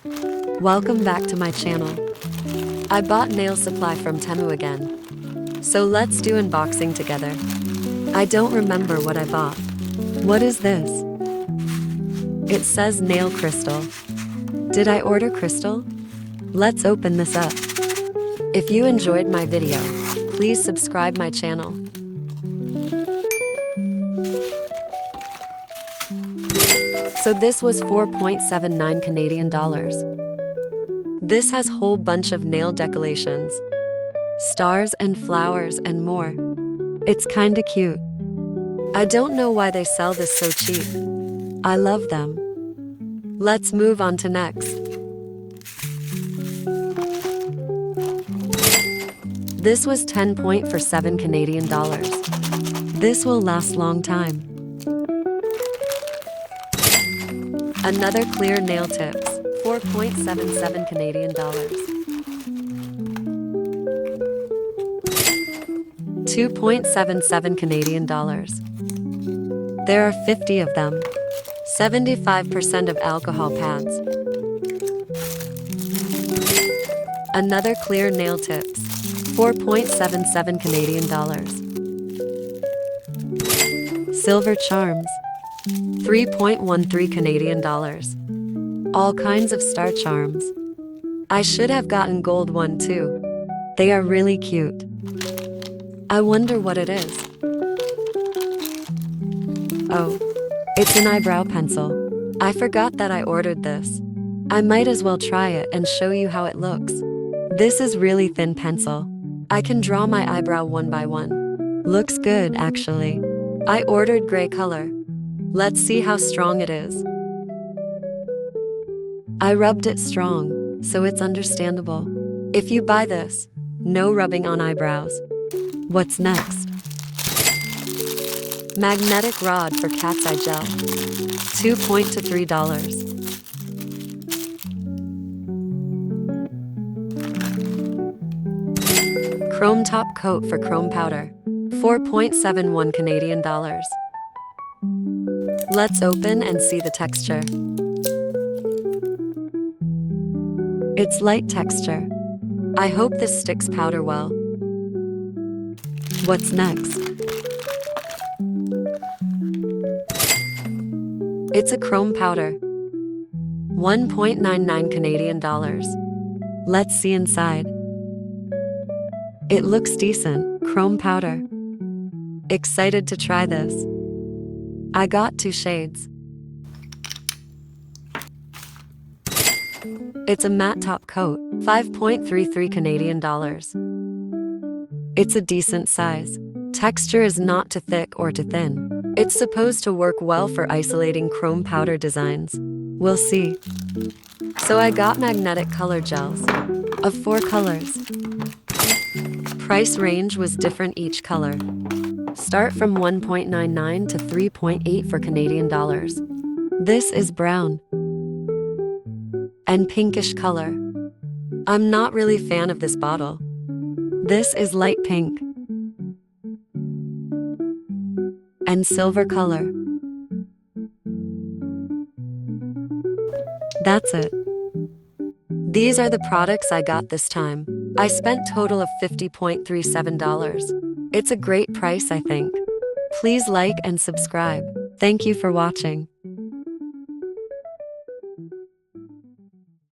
Welcome back to my channel. I bought nail supply from Temu again. So let's do unboxing together. I don't remember what I bought. What is this? It says nail crystal. Did I order crystal? Let's open this up. If you enjoyed my video, please subscribe my channel. So this was 4.79 Canadian dollars. This has whole bunch of nail decorations, stars and flowers and more. It's kinda cute. I don't know why they sell this so cheap. I love them. Let's move on to next. This was 10.47 Canadian dollars. This will last long time. Another clear nail tips, 4.77 Canadian dollars. 2.77 Canadian dollars. There are 50 of them. 75% of alcohol pads. Another clear nail tips, 4.77 Canadian dollars. Silver charms, 3.13 Canadian dollars. All kinds of star charms. I should have gotten gold one too. They are really cute. I wonder what it is. Oh, it's an eyebrow pencil. I forgot that I ordered this. I might as well try it and show you how it looks. This is really thin pencil. I can draw my eyebrow one by one. Looks good, actually. I ordered gray color. Let's see how strong it is. I rubbed it strong, so it's understandable. If you buy this, no rubbing on eyebrows. What's next? Magnetic rod for cat's eye gel, $2.3. Chrome top coat for chrome powder, 4.71 Canadian dollars. Let's open and see the texture. It's light texture. I hope this sticks powder well. What's next? It's a chrome powder, 1.99 Canadian dollars. Let's see inside. It looks decent, chrome powder. Excited to try this. I got 2 shades. It's a matte top coat, 5.33 Canadian dollars. It's a decent size. Texture is not too thick or too thin. It's supposed to work well for isolating chrome powder designs. We'll see. So I got magnetic color gels of 4 colors. Price range was different each color. Start from 1.99 to 3.8 for Canadian dollars. This is brown and pinkish color. I'm not really a fan of this bottle. This is light pink and silver color. That's it. These are the products I got this time. I spent total of $50.37. It's a great price, I think. Please like and subscribe. Thank you for watching.